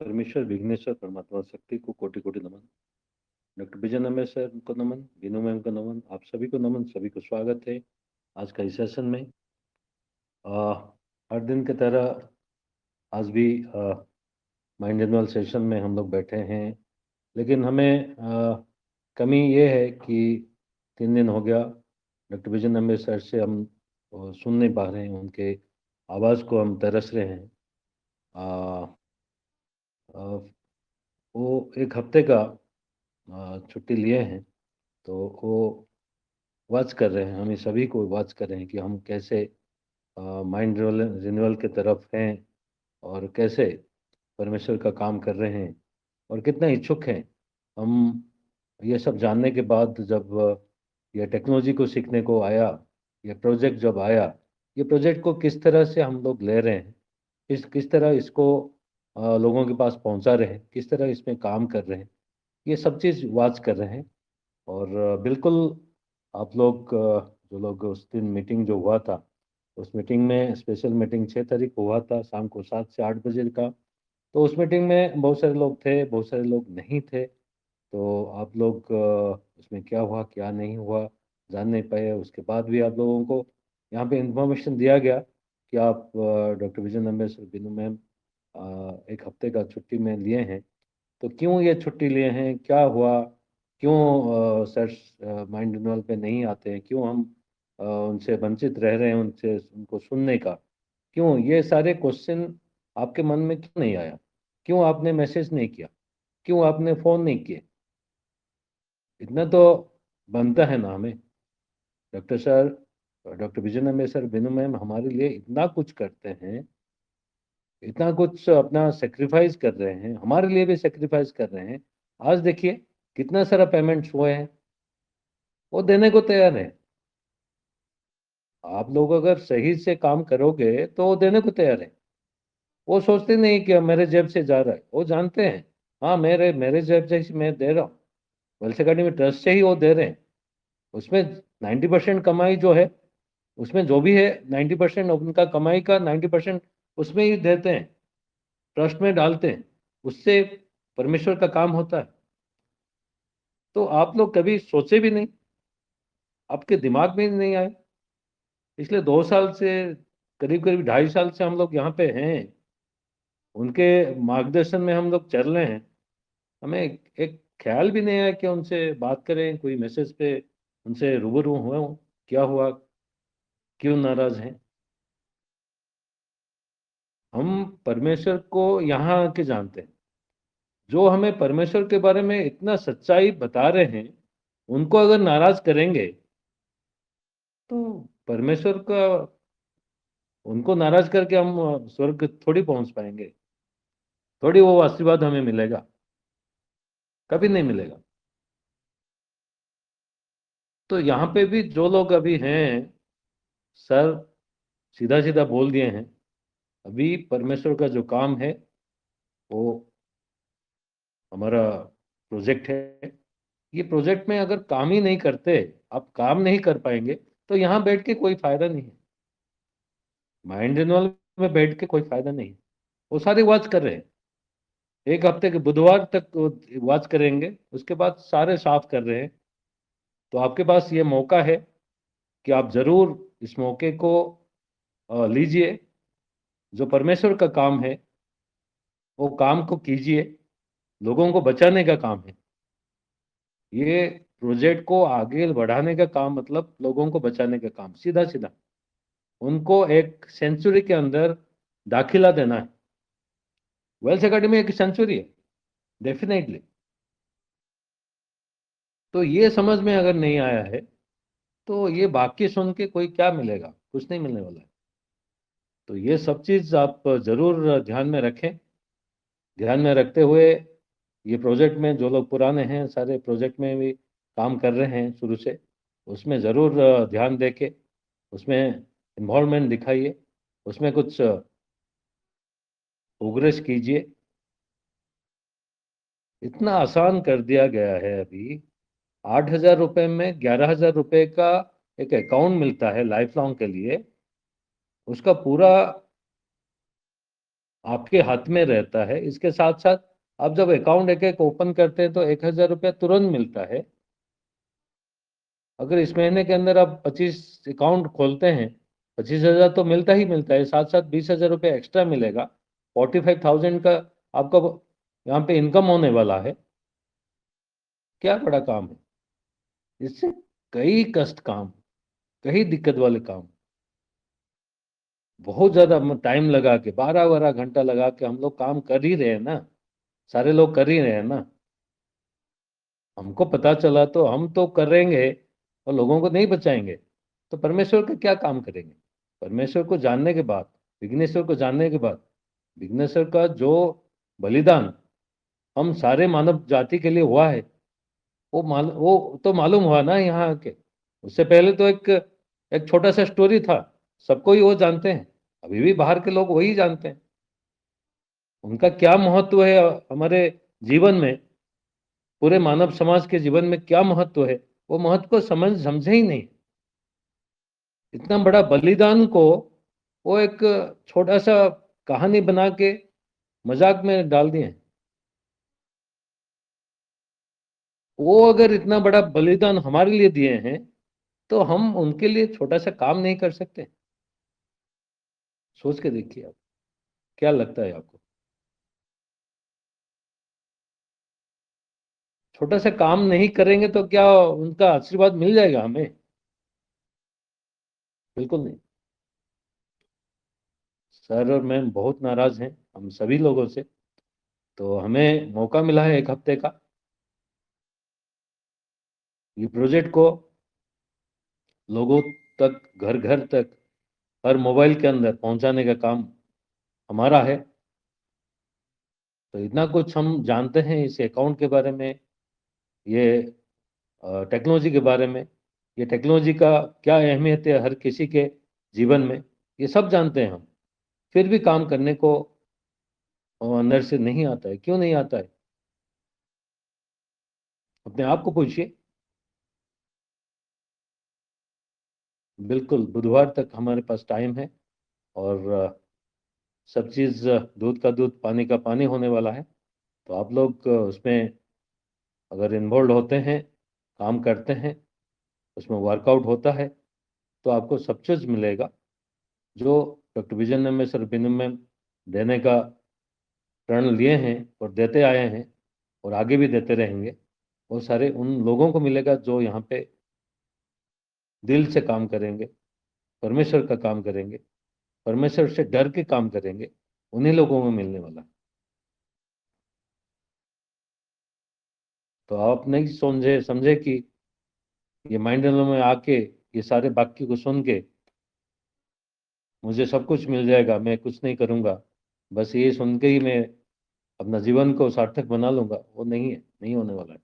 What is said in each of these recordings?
परमेश्वर विघ्नेश्वर परमात्मा शक्ति को कोटि कोटि नमन। डॉक्टर विजय नम्बे सर को नमन, बीनू मैम को नमन, आप सभी को नमन, सभी को स्वागत है आज का इस सेशन में। हर दिन की तरह आज भी माइंड एनुअल सेशन में हम लोग बैठे हैं, लेकिन हमें कमी ये है कि 3 दिन हो गया डॉक्टर विजय नम्बे सर से हम सुन नहीं पा रहे हैं, उनके आवाज़ को हम तरस रहे हैं। अ, अ, वो एक हफ्ते का छुट्टी लिए हैं, तो वो वॉच कर रहे हैं, हमें सभी को वॉच कर रहे हैं कि हम कैसे माइंड रिन्यूअल की तरफ हैं और कैसे परमेश्वर का काम कर रहे हैं और कितना इच्छुक हैं हम। ये सब जानने के बाद जब ये टेक्नोलॉजी को सीखने को आया, ये प्रोजेक्ट जब आया, ये प्रोजेक्ट को किस तरह से हम लोग ले रहे हैं, किस तरह इसको लोगों के पास पहुंचा रहे हैं, किस तरह इसमें काम कर रहे हैं, ये सब चीज़ वॉच कर रहे हैं। और बिल्कुल आप लोग जो लोग उस दिन मीटिंग जो हुआ था, उस मीटिंग में स्पेशल मीटिंग 6 तारीख को हुआ था शाम को 7 से 8 बजे का। तो उस मीटिंग में बहुत सारे लोग थे, बहुत सारे लोग नहीं थे। तो आप लोग उसमें क्या हुआ क्या नहीं हुआ जान नहीं पाए। उसके बाद भी आप लोगों को यहाँ पे इंफॉर्मेशन दिया गया कि आप डॉक्टर विजय नंबे सर, बिनू मैम एक हफ्ते का छुट्टी में लिए हैं। तो क्यों ये छुट्टी लिए हैं, क्या हुआ, क्यों सर माइंड रिन्यूअल पे नहीं आते हैं, क्यों हम उनसे वंचित रह रहे हैं, उनसे उनको सुनने का, क्यों ये सारे क्वेश्चन आपके मन में क्यों नहीं आया, क्यों आपने मैसेज नहीं किया, क्यों आपने फ़ोन नहीं किए। इतना तो बनता है ना हमें। डॉक्टर सर, डॉक्टर विजय नंबे सर, बिनू मैम हमारे लिए इतना कुछ करते हैं, इतना कुछ अपना सेक्रीफाइस कर रहे हैं, हमारे लिए भी सेक्रीफाइस कर रहे हैं। आज देखिए कितना सारा पेमेंट्स हुए हैं, वो देने को तैयार है। आप लोग अगर सही से काम करोगे तो वो देने को तैयार है। वो सोचते नहीं कि मेरे जेब से जा रहा है, वो जानते हैं हाँ मेरे मेरे जेब से ही मैं दे रहा हूँ, वेल्थ अकेडमी ट्रस्ट से ही वो दे रहे हैं। उसमें 90% कमाई जो है, उसमें जो भी है 90% उनका कमाई का 90% उसमें ही देते हैं, ट्रस्ट में डालते हैं। उससे परमेश्वर का काम होता है। तो आप लोग कभी सोचे भी नहीं, आपके दिमाग में ही नहीं आए। पिछले 2 साल से, करीब करीब 2.5 साल से हम लोग यहाँ पे हैं, उनके मार्गदर्शन में हम लोग चल रहे हैं। हमें एक ख्याल भी नहीं आया कि उनसे बात करें, कोई मैसेज पे उनसे रूबरू हुए, क्या हुआ, क्यों नाराज हैं। हम परमेश्वर को यहाँ आके जानते हैं। जो हमें परमेश्वर के बारे में इतना सच्चाई बता रहे हैं, उनको अगर नाराज करेंगे तो परमेश्वर का, उनको नाराज करके हम स्वर्ग थोड़ी पहुंच पाएंगे, थोड़ी वो आशीर्वाद हमें मिलेगा, कभी नहीं मिलेगा। तो यहाँ पे भी जो लोग अभी हैं, सर सीधा सीधा बोल दिए हैं, अभी परमेश्वर का जो काम है वो हमारा प्रोजेक्ट है। ये प्रोजेक्ट में अगर काम ही नहीं करते, आप काम नहीं कर पाएंगे, तो यहाँ बैठ के कोई फायदा नहीं है। माइंड रिन्यूअल में बैठ के कोई फायदा नहीं है। वो सारे वॉच कर रहे हैं, एक हफ्ते के बुधवार तक वॉच करेंगे, उसके बाद सारे साफ कर रहे हैं। तो आपके पास ये मौका है कि आप जरूर इस मौके को लीजिए। जो परमेश्वर का काम है वो काम को कीजिए, लोगों को बचाने का काम है। ये प्रोजेक्ट को आगे बढ़ाने का काम मतलब लोगों को बचाने का काम, सीधा सीधा उनको एक सेंचुरी के अंदर दाखिला देना है। वेल्थ एकेडमी एक सेंचुरी है, डेफिनेटली। तो ये समझ में अगर नहीं आया है, तो ये बाकी सुन के कोई क्या मिलेगा, कुछ नहीं मिलने वाला है। तो ये सब चीज आप जरूर ध्यान में रखें। ध्यान में रखते हुए ये प्रोजेक्ट में जो लोग पुराने हैं, सारे प्रोजेक्ट में भी काम कर रहे हैं शुरू से, उसमें ज़रूर ध्यान दे के उसमें इन्वॉल्वमेंट दिखाइए, उसमें कुछ प्रोग्रेस कीजिए। इतना आसान कर दिया गया है अभी। 8,000 रुपये में 11,000 रुपये का एक अकाउंट मिलता है लाइफ लॉन्ग के लिए। उसका पूरा आपके हाथ में रहता है। इसके साथ साथ आप जब अकाउंट एक एक ओपन करते हैं तो 1,000 रुपया तुरंत मिलता है। अगर इस महीने के अंदर आप 25 अकाउंट खोलते हैं, 25,000 तो मिलता ही मिलता है, साथ साथ 20,000 रुपया एक्स्ट्रा मिलेगा। 45,000 का आपका यहाँ पे इनकम होने वाला है। क्या बड़ा काम है। इससे कई कष्ट काम, कई दिक्कत वाले काम, बहुत ज्यादा टाइम लगा के 12-12 घंटा लगा के हम लोग काम कर ही रहे हैं ना। सारे लोग कर ही रहे हैं ना। हमको पता चला तो हम तो करेंगे और लोगों को नहीं बचाएंगे तो परमेश्वर का क्या काम करेंगे। परमेश्वर को जानने के बाद, विघ्नेश्वर को जानने के बाद, विघ्नेश्वर का जो बलिदान हम सारे मानव जाति के लिए हुआ है, वो तो मालूम हुआ ना यहाँ आके। उससे पहले तो एक एक छोटा सा स्टोरी था, सबको ही वो जानते हैं। अभी भी बाहर के लोग वही जानते हैं। उनका क्या महत्व है हमारे जीवन में, पूरे मानव समाज के जीवन में क्या महत्व है, वो महत्व को समझे ही नहीं। इतना बड़ा बलिदान को वो एक छोटा सा कहानी बना के मजाक में डाल दिए। वो अगर इतना बड़ा बलिदान हमारे लिए दिए हैं तो हम उनके लिए छोटा सा काम नहीं कर सकते। सोच के देखिए आप, क्या लगता है आपको। छोटा सा काम नहीं करेंगे तो क्या उनका आशीर्वाद मिल जाएगा हमें? बिल्कुल नहीं। सर और मैम बहुत नाराज हैं हम सभी लोगों से। तो हमें मौका मिला है 1 हफ्ते का, ये प्रोजेक्ट को लोगों तक, घर घर तक, हर मोबाइल के अंदर पहुंचाने का काम हमारा है। तो इतना कुछ हम जानते हैं इस अकाउंट के बारे में, ये टेक्नोलॉजी के बारे में, ये टेक्नोलॉजी का क्या अहमियत है हर किसी के जीवन में, ये सब जानते हैं हम। फिर भी काम करने को अंदर से नहीं आता है। क्यों नहीं आता है? अपने आप को पूछिए। बिल्कुल, बुधवार तक हमारे पास टाइम है। और सब चीज़ दूध का दूध पानी का पानी होने वाला है। तो आप लोग उसमें अगर इन्वॉल्व होते हैं, काम करते हैं, उसमें वर्कआउट होता है, तो आपको सब चीज़ मिलेगा जो डॉक्टर विजय ने सर बिन में देने का प्रण लिए हैं और देते आए हैं और आगे भी देते रहेंगे। वो सारे उन लोगों को मिलेगा जो यहाँ पे दिल से काम करेंगे, परमेश्वर का काम करेंगे, परमेश्वर से डर के काम करेंगे, उन्हीं लोगों को मिलने वाला है। तो आप नहीं समझे समझे कि ये माइंड में आके ये सारे वाक्य को सुन के मुझे सब कुछ मिल जाएगा, मैं कुछ नहीं करूंगा, बस ये सुन के ही मैं अपना जीवन को सार्थक बना लूंगा, वो नहीं है, नहीं होने वाला है।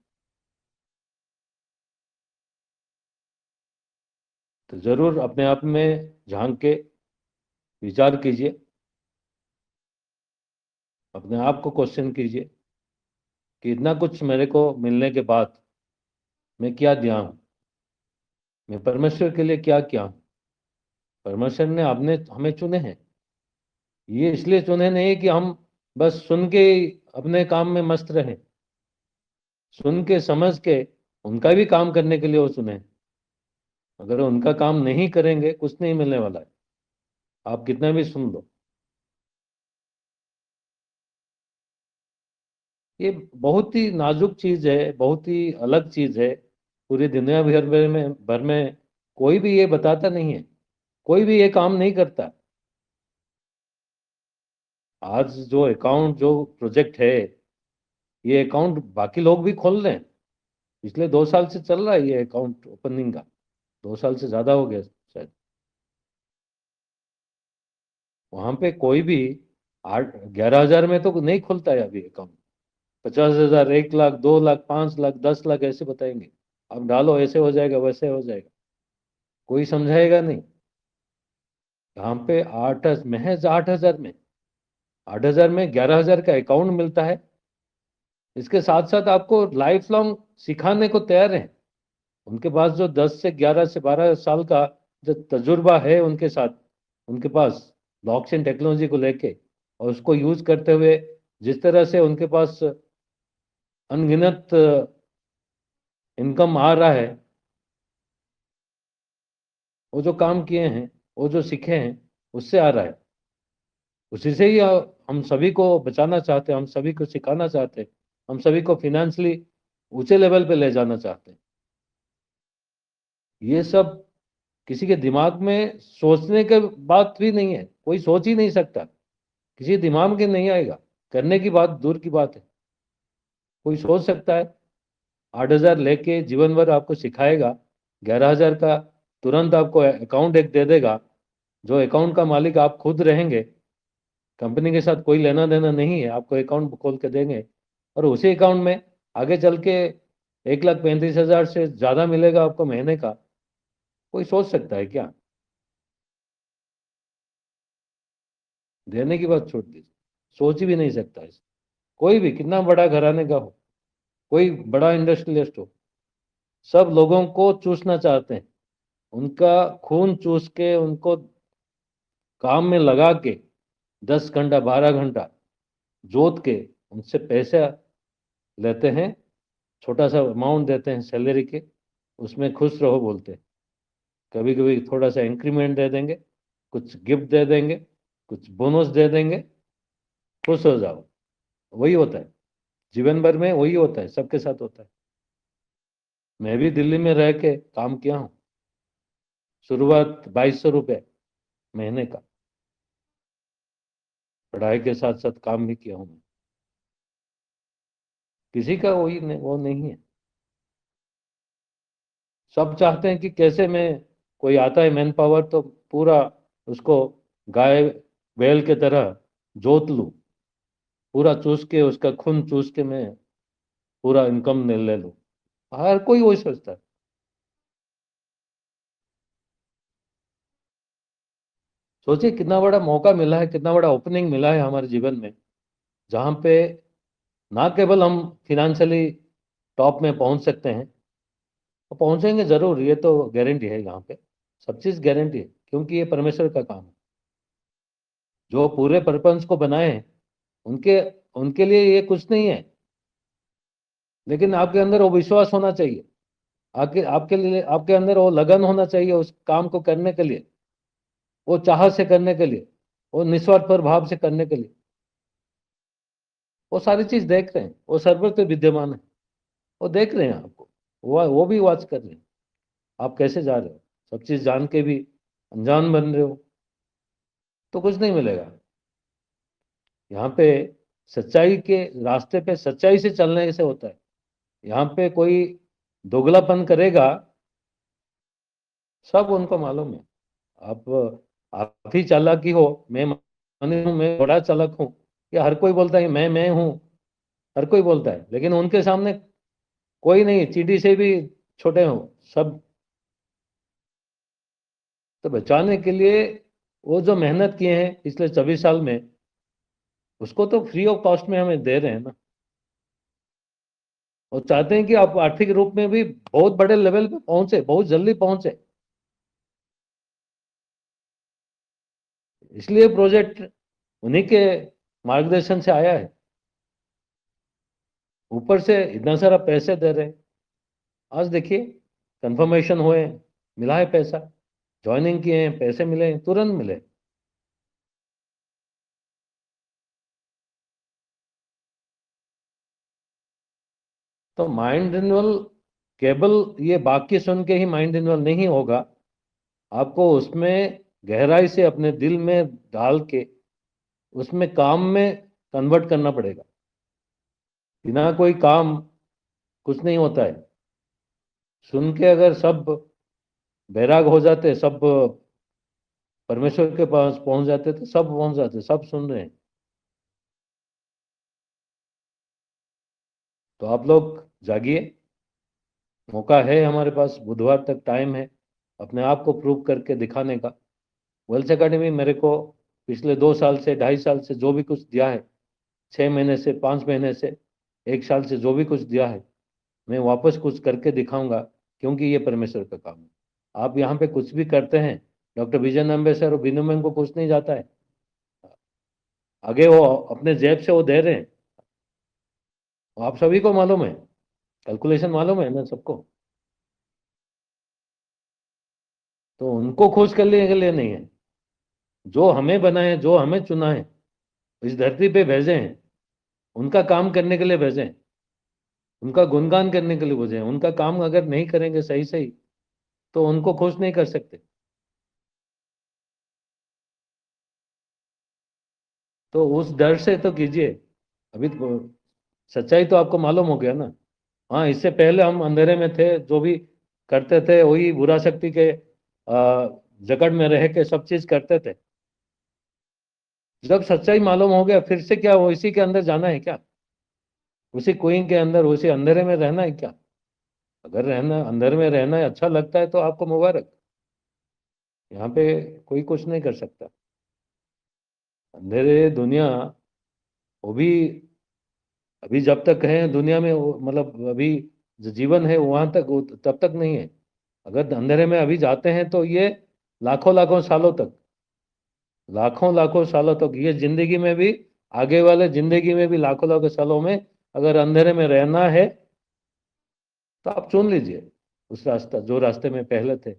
तो जरूर अपने आप में झांक के विचार कीजिए, अपने आप को क्वेश्चन कीजिए कि इतना कुछ मेरे को मिलने के बाद मैं क्या दिया हूँ, मैं परमेश्वर के लिए क्या किया हूँ। परमेश्वर ने आपने हमें चुने हैं। ये इसलिए चुने नहीं कि हम बस सुन के ही अपने काम में मस्त रहें। सुन के समझ के उनका भी काम करने के लिए वो चुने हैं। अगर उनका काम नहीं करेंगे कुछ नहीं मिलने वाला है, आप कितना भी सुन लो। ये बहुत ही नाजुक चीज है, बहुत ही अलग चीज है। पूरी दुनिया भर में कोई भी ये बताता नहीं है, कोई भी ये काम नहीं करता। आज जो अकाउंट, जो प्रोजेक्ट है, ये अकाउंट बाकी लोग भी खोल रहे हैं। पिछले 2 साल से चल रहा है ये अकाउंट ओपनिंग का, 2 साल से ज्यादा हो गया शायद। वहां पे कोई भी 8-11 हजार में तो नहीं खुलता है अभी अकाउंट। 50,000, 1 लाख, 2 लाख, 5 लाख, 10 लाख ऐसे बताएंगे। आप डालो, ऐसे हो जाएगा, वैसे हो जाएगा, कोई समझाएगा नहीं। यहाँ पे महज 8 हजार में, 11 हजार का अकाउंट मिलता है। इसके साथ साथ आपको लाइफ लॉन्ग सिखाने को तैयार है। उनके पास जो 10 से 11 से 12 साल का जो तजुर्बा है उनके साथ, उनके पास ब्लॉकचेन टेक्नोलॉजी को लेके, और उसको यूज करते हुए जिस तरह से उनके पास अनगिनत इनकम आ रहा है, वो जो काम किए हैं, वो जो सीखे हैं, उससे आ रहा है। उसी से ही हम सभी को बचाना चाहते हैं, हम सभी को सिखाना चाहते हैं, हम सभी को फिनेंशियली ऊंचे लेवल पे ले जाना चाहते हैं। ये सब किसी के दिमाग में सोचने के बात भी नहीं है, कोई सोच ही नहीं सकता, किसी दिमाग में नहीं आएगा। करने की बात दूर की बात है। कोई सोच सकता है 8,000 लेके जीवन भर आपको सिखाएगा, 11,000 का तुरंत आपको अकाउंट एक दे देगा, जो अकाउंट का मालिक आप खुद रहेंगे, कंपनी के साथ कोई लेना देना नहीं है, आपको अकाउंट खोल के देंगे, और उसी अकाउंट में आगे चल के 1,35,000 से ज़्यादा मिलेगा आपको महीने का। कोई सोच सकता है क्या? देने की बात छोड़ दीजिए, सोच ही भी नहीं सकता है। कोई भी कितना बड़ा घराने का हो, कोई बड़ा इंडस्ट्रियलिस्ट हो, सब लोगों को चूसना चाहते हैं, उनका खून चूस के उनको काम में लगा के 10 घंटा 12 घंटा जोत के उनसे पैसा लेते हैं, छोटा सा अमाउंट देते हैं सैलरी के, उसमें खुश रहो बोलते हैं। कभी कभी थोड़ा सा इंक्रीमेंट दे देंगे, कुछ गिफ्ट दे देंगे, कुछ बोनस दे देंगे, खुश हो जाओ। वही होता है, जीवन भर में वही होता है, सबके साथ होता है। मैं भी दिल्ली में रह के काम किया हूँ, शुरुआत 2,200 रुपये महीने का, पढ़ाई के साथ साथ काम भी किया हूँ मैं। किसी का वही नहीं, वो नहीं है। सब चाहते हैं कि कैसे मैं, कोई आता है मैन पावर तो पूरा उसको गाय बैल के तरह जोत लूं, पूरा चूस के उसका खून चूस के मैं पूरा इनकम ले लूं। हर कोई वही सोचता है। सोचिए कितना बड़ा मौका मिला है, कितना बड़ा ओपनिंग मिला है हमारे जीवन में, जहाँ पे ना केवल हम फिनेंशियली टॉप में पहुंच सकते हैं, और पहुंचेंगे जरूर, ये तो गारंटी है। यहाँ पे सब चीज गारंटी है, क्योंकि ये परमेश्वर का काम है। जो पूरे प्रपंच को बनाए हैं, उनके उनके लिए ये कुछ नहीं है। लेकिन आपके अंदर वो विश्वास होना चाहिए, आपके आपके लिए आपके अंदर वो लगन होना चाहिए उस काम को करने के लिए, वो चाह से करने के लिए, वो निस्वार्थ पर भाव से करने के लिए। वो सारी चीज देख रहे हैं, वो सर्वत्र विद्यमान है, वो देख रहे हैं आपको, वो भी वॉच कर रहे हैं आप कैसे जा रहे हो। सब चीज जान के भी अनजान बन रहे हो तो कुछ नहीं मिलेगा। यहाँ पे सच्चाई के रास्ते पे सच्चाई से चलने से होता है। यहाँ पे कोई दोगलापन करेगा, सब उनको मालूम है। आप आप ही चालाकी हो, मैं मानी हूँ मैं बड़ा चालाक हूँ, ये हर कोई बोलता है मैं हूँ, हर कोई बोलता है, लेकिन उनके सामने कोई नहीं, चींटी से भी छोटे हो सब। तो बचाने के लिए वो जो मेहनत किए हैं पिछले 24 साल में, उसको तो फ्री ऑफ कॉस्ट में हमें दे रहे हैं ना। और चाहते हैं कि आप आर्थिक रूप में भी बहुत बड़े लेवल पे पहुंचे, बहुत जल्दी पहुंचे। इसलिए प्रोजेक्ट उन्हीं के मार्गदर्शन से आया है। ऊपर से इतना सारा पैसे दे रहे हैं। आज देखिए, कंफर्मेशन हुए, मिला है पैसा, ज्वाइनिंग किए हैं, पैसे मिले, तुरंत मिले। तो माइंड रिन्यूअल केवल ये बाकी सुन के ही माइंड रिन्यूअल नहीं होगा, आपको उसमें गहराई से अपने दिल में डाल के उसमें काम में कन्वर्ट करना पड़ेगा। बिना कोई काम कुछ नहीं होता है। सुन के अगर सब बैराग हो जाते, सब परमेश्वर के पास पहुंच जाते, तो सब पहुंच जाते, सब सुन रहे हैं। तो आप लोग जागिए, मौका है हमारे पास, बुधवार तक टाइम है अपने आप को प्रूव करके दिखाने का। वेल्थ एकेडमी मेरे को पिछले 2 साल से 2.5 साल से जो भी कुछ दिया है, 6 महीने से 5 महीने से 1 साल से जो भी कुछ दिया है, मैं वापस कुछ करके दिखाऊंगा, क्योंकि ये परमेश्वर का काम है। आप यहाँ पे कुछ भी करते हैं, डॉक्टर विजय नंबेसर और बिनोमन को कुछ नहीं जाता है। आगे वो अपने जेब से वो दे रहे हैं, आप सभी को मालूम है, कैलकुलेशन मालूम है ना सबको। तो उनको खोज करने के लिए नहीं है, जो हमें बनाए, जो हमें चुना है, इस धरती पे भेजे हैं, उनका काम करने के लिए भेजे हैं, उनका गुणगान करने के लिए भेजे हैं। उनका काम अगर नहीं करेंगे सही सही, तो उनको खुश नहीं कर सकते। तो उस डर से तो कीजिए। अभी तो सच्चाई तो आपको मालूम हो गया ना। हाँ, इससे पहले हम अंधेरे में थे, जो भी करते थे वही बुरा शक्ति के जकड़ में रह के सब चीज करते थे। जब सच्चाई मालूम हो गया, फिर से क्या वो इसी के अंदर जाना है क्या? उसी कुएं के अंदर, उसी अंधेरे में रहना है क्या? अगर रहना, अंधेरे में रहना अच्छा लगता है तो आपको मुबारक। यहाँ पे कोई कुछ नहीं कर सकता। अंधेरे दुनिया, वो भी अभी जब तक है दुनिया में, मतलब अभी जो जीवन है वहां तक, तब तक नहीं है। अगर अंधेरे में अभी जाते हैं तो ये लाखों लाखों सालों तक, लाखों लाखों सालों तक, ये जिंदगी में भी, आगे वाले जिंदगी में भी लाखों लाखों सालों में अगर अंधेरे में रहना है, तो आप चुन लीजिए उस रास्ता, जो रास्ते में पहले थे।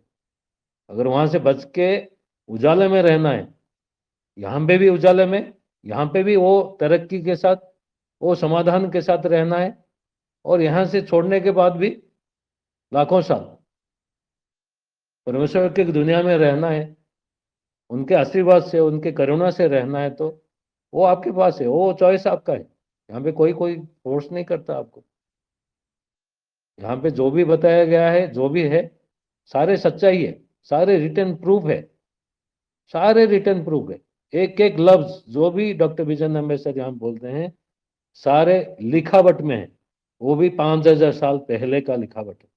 अगर वहां से बच के उजाले में रहना है, यहाँ पे भी उजाले में, यहाँ पे भी वो तरक्की के साथ, वो समाधान के साथ रहना है, और यहाँ से छोड़ने के बाद भी लाखों साल परमेश्वर की दुनिया में रहना है, उनके आशीर्वाद से, उनके करुणा से रहना है, तो वो आपके पास है, वो चॉइस आपका है। यहाँ पे कोई कोई फोर्स नहीं करता आपको। यहाँ पे जो भी बताया गया है, जो भी है, सारे सच्चाई है, सारे रिटर्न प्रूफ है, सारे रिटर्न प्रूफ है। एक एक लफ्ज जो भी डॉक्टर विजय अम्बेडकर यहाँ बोलते हैं, सारे लिखावट में है। वो भी 5,000 साल पहले का लिखावट है,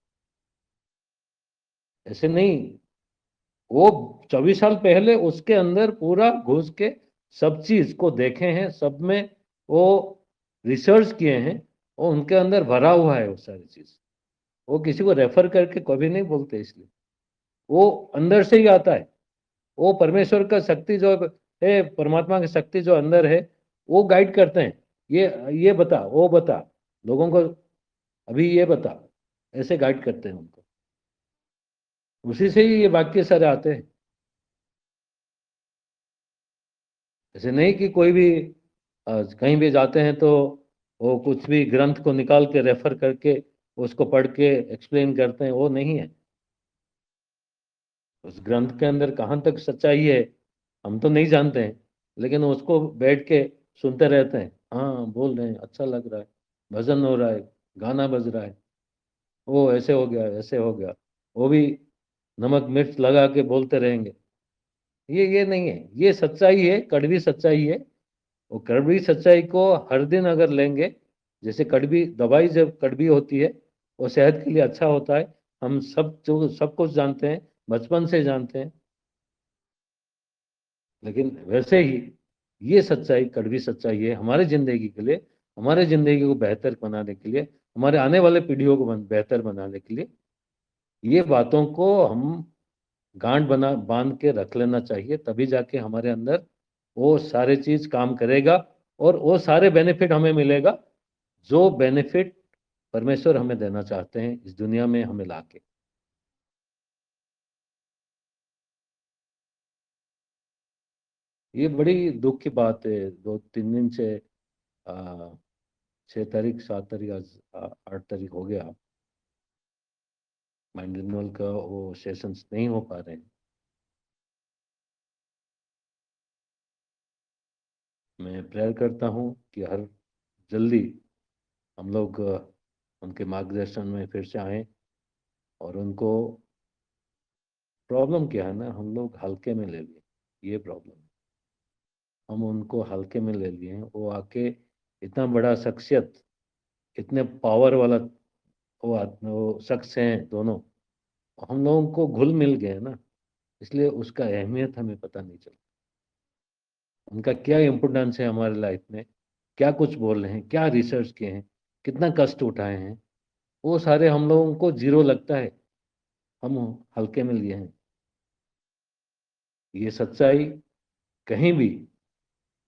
ऐसे नहीं। वो 24 साल पहले उसके अंदर पूरा घुस के सब चीज को देखे हैं, सब में वो रिसर्च किए हैं, और उनके अंदर भरा हुआ है वो सारी चीज। वो किसी को रेफर करके कभी नहीं बोलते, इसलिए वो अंदर से ही आता है। वो परमेश्वर का शक्ति जो है, परमात्मा की शक्ति जो अंदर है, वो गाइड करते हैं। ये बता, वो बता, लोगों को अभी ये बता, ऐसे गाइड करते हैं उनको। उसी से ही ये वाक्य सारे आते हैं। ऐसे नहीं कि कोई भी कहीं भी जाते हैं तो वो कुछ भी ग्रंथ को निकाल के रेफर करके उसको पढ़ के एक्सप्लेन करते हैं, वो नहीं है। उस ग्रंथ के अंदर कहाँ तक सच्चाई है हम तो नहीं जानते हैं, लेकिन उसको बैठ के सुनते रहते हैं। हाँ, बोल रहे हैं, अच्छा लग रहा है, भजन हो रहा है, गाना बज रहा है, वो ऐसे हो गया, ऐसे हो गया, वो भी नमक मिर्च लगा के बोलते रहेंगे। ये नहीं है, ये सच्चाई है, कड़वी सच्चाई है। वो कड़वी सच्चाई को हर दिन अगर लेंगे, जैसे कड़वी दवाई जब कड़वी होती है, वो सेहत के लिए अच्छा होता है। हम सब जो सब कुछ जानते हैं, बचपन से जानते हैं। लेकिन वैसे ही ये सच्चाई, कड़वी सच्चाई है हमारे जिंदगी के लिए, हमारे जिंदगी को बेहतर बनाने के लिए, हमारे आने वाले पीढ़ियों को बेहतर बनाने के लिए, ये बातों को हम गांठ बना बांध के रख लेना चाहिए, तभी जाके हमारे अंदर वो सारे चीज काम करेगा, और वो सारे बेनिफिट हमें मिलेगा, जो बेनिफिट परमेश्वर हमें देना चाहते हैं इस दुनिया में हमें लाके। ये बड़ी दुख की बात है, 2-3 दिन से, आ, 6 तारीख, 7 तारीख, आज 8 तारीख हो गया, माइंड रिन्यूअल का वो सेशंस नहीं हो पा रहे हैं। मैं प्रेयर करता हूँ कि हर जल्दी हम लोग उनके मार्गदर्शन में फिर से आए। और उनको प्रॉब्लम क्या है ना, हम लोग हल्के में ले लिए, ये प्रॉब्लम। हम उनको हल्के में ले लिए हैं। वो आके इतना बड़ा शख्सियत, इतने पावर वाला वो शख्स हैं दोनों, हम लोगों को घुल मिल गए ना, इसलिए उसका अहमियत हमें पता नहीं चलता। उनका क्या इम्पोर्टेंस है हमारे लाइफ में, क्या कुछ बोल रहे हैं, क्या रिसर्च किए हैं, कितना कष्ट उठाए हैं, वो सारे हम लोगों को जीरो लगता है। हम हल्के में लिए हैं। ये सच्चाई कहीं भी,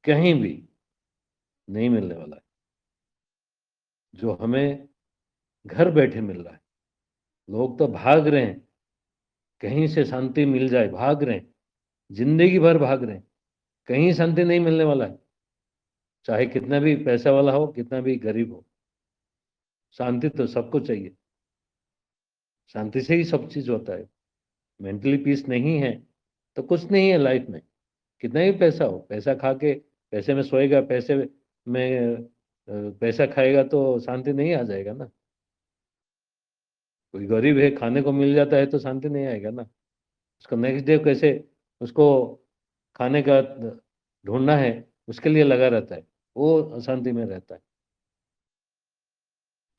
कहीं भी नहीं मिलने वाला है। जो हमें घर बैठे मिल रहा है, लोग तो भाग रहे हैं, कहीं से शांति मिल जाए भाग रहे हैं, जिंदगी भर भाग रहे हैं, कहीं शांति नहीं मिलने वाला है। चाहे कितना भी पैसा वाला हो, कितना भी गरीब हो, शांति तो सबको चाहिए। शांति से ही सब चीज होता है। मेंटली पीस नहीं है तो कुछ नहीं है लाइफ में। कितना भी पैसा हो, पैसा खा के पैसे में सोएगा, पैसे में पैसा खाएगा तो शांति नहीं आ जाएगा ना। कोई गरीब है, खाने को मिल जाता है तो शांति नहीं आएगा ना। उसको नेक्स्ट डे कैसे उसको खाने का ढूंढना है, उसके लिए लगा रहता है, वो अशांति में रहता है।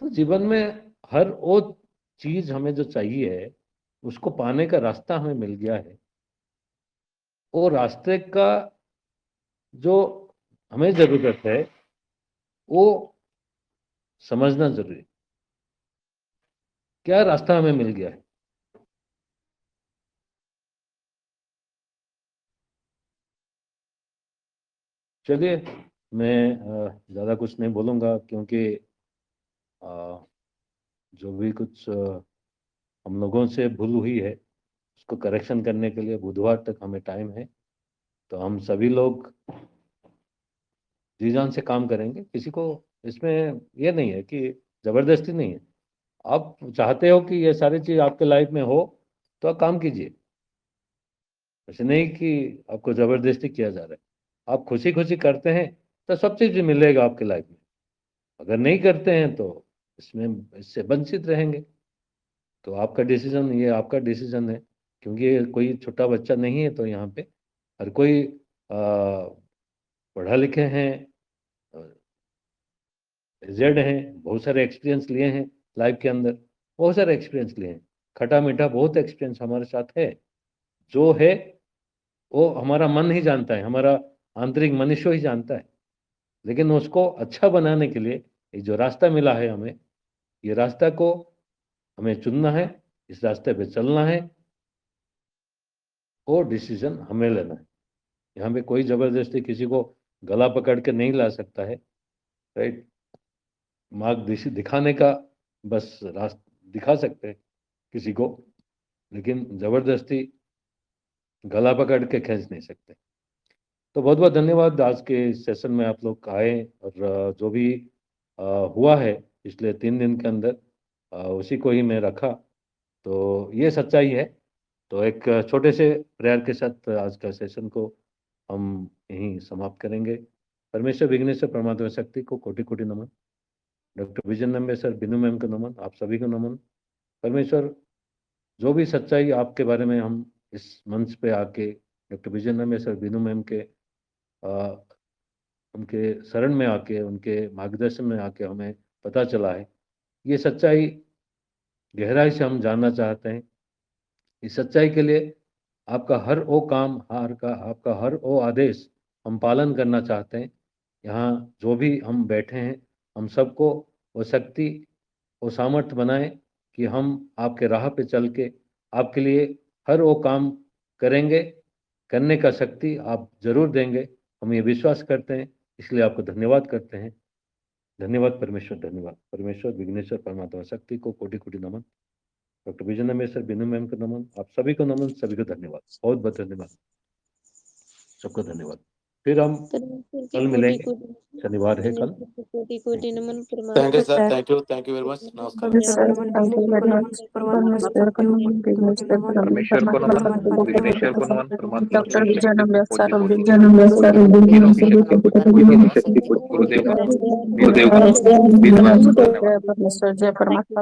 तो जीवन में हर वो चीज हमें जो चाहिए है, उसको पाने का रास्ता हमें मिल गया है। वो रास्ते का जो हमें जरूरत है, वो समझना जरूरी है। क्या रास्ता हमें मिल गया है? चलिए, मैं ज़्यादा कुछ नहीं बोलूँगा, क्योंकि अ, जो भी कुछ हम लोगों से भूल हुई है, उसको करेक्शन करने के लिए बुधवार तक हमें टाइम है। तो हम सभी लोग जी जान से काम करेंगे। किसी को इसमें ये नहीं है कि ज़बरदस्ती नहीं है। आप चाहते हो कि ये सारी चीज़ आपके लाइफ में हो तो आप काम कीजिए। ऐसे नहीं कि आपको ज़बरदस्ती किया जा रहा है। आप खुशी खुशी करते हैं तो सब चीज़ मिलेगा आपके लाइफ में। अगर नहीं करते हैं तो इसमें इससे वंचित रहेंगे। तो आपका डिसीजन, ये आपका डिसीजन है, क्योंकि ये कोई छोटा बच्चा नहीं है। तो यहाँ पे हर कोई पढ़ा लिखे हैं, एजेड हैं, बहुत सारे एक्सपीरियंस लिए हैं लाइफ के अंदर, बहुत सारे एक्सपीरियंस लिए हैं। खटा मीठा बहुत एक्सपीरियंस हमारे साथ है। जो है वो हमारा मन ही जानता है, हमारा आंतरिक मनुष्य ही जानता है। लेकिन उसको अच्छा बनाने के लिए ये जो रास्ता मिला है हमें, ये रास्ता को हमें चुनना है, इस रास्ते पे चलना है। वो डिसीजन हमें लेना है। यहाँ पे कोई जबरदस्ती किसी को गला पकड़ के नहीं ला सकता है। राइट? मार्ग दिखाने का बस रास्ता दिखा सकते हैं किसी को, लेकिन जबरदस्ती गला पकड़ के खींच नहीं सकते। तो बहुत बहुत धन्यवाद, आज के सेशन में आप लोग आए और जो भी अ, हुआ है पिछले 3 दिन के अंदर, उसी को ही मैं रखा। तो ये सच्चाई है। तो एक छोटे से प्रेयर के साथ आज का सेशन को हम यहीं समाप्त करेंगे। परमेश्वर विघ्नेश्वर परमात्मा शक्ति को कोटि कोटि नमन। डॉक्टर विजय नंबे सर, बिनू मैम को नमन, आप सभी को नमन। परमेश्वर, जो भी सच्चाई आपके बारे में हम इस मंच पे आके डॉक्टर विजय नंबे सर, बिनू मैम के अ, उनके शरण में आके, उनके मार्गदर्शन में आके हमें पता चला है, ये सच्चाई गहराई से हम जानना चाहते हैं। इस सच्चाई के लिए आपका हर वो काम, आपका हर वो आदेश हम पालन करना चाहते हैं। यहाँ जो भी हम बैठे हैं, हम सबको वो शक्ति, वो सामर्थ्य बनाए कि हम आपके राह पे चल के आपके लिए हर वो काम करेंगे। करने का शक्ति आप जरूर देंगे, हम ये विश्वास करते हैं। इसलिए आपको धन्यवाद करते हैं। धन्यवाद परमेश्वर, धन्यवाद परमेश्वर विघ्नेश्वर परमात्मा शक्ति को कोटि कोटि नमन। डॉक्टर विजय नमेश सर, बिनू मैम को नमन, आप सभी को नमन, सभी को धन्यवाद, बहुत बहुत धन्यवाद, सबको धन्यवाद। फिर हम परमेश्वर की कल कोटि मिलेंगे, कोटि शनिवार है कल। परमेश्वर की कोटि कोटि नमन। थैंक यू सर, परमात्मा थैंक यू वेरी मच, नमस्कार। Sir, thank you very much. परमेश्वर को नमन, विघ्नेश्वर को नमन, परमेश्वर को नमन, परमात्मा विघ्नेश्वर को नमन, परमात्मा डॉक्टर की विजय शक्ति को नंबर कोटि सर और कोटि विजय नमन। नंबर सर और तीनों की शक्ति को तीनों की शक्ति को गुरुदेव को नमन, गुरुदेव को नमन, विधवा को धन्यवाद। परमेश्वर जय परमात्मा।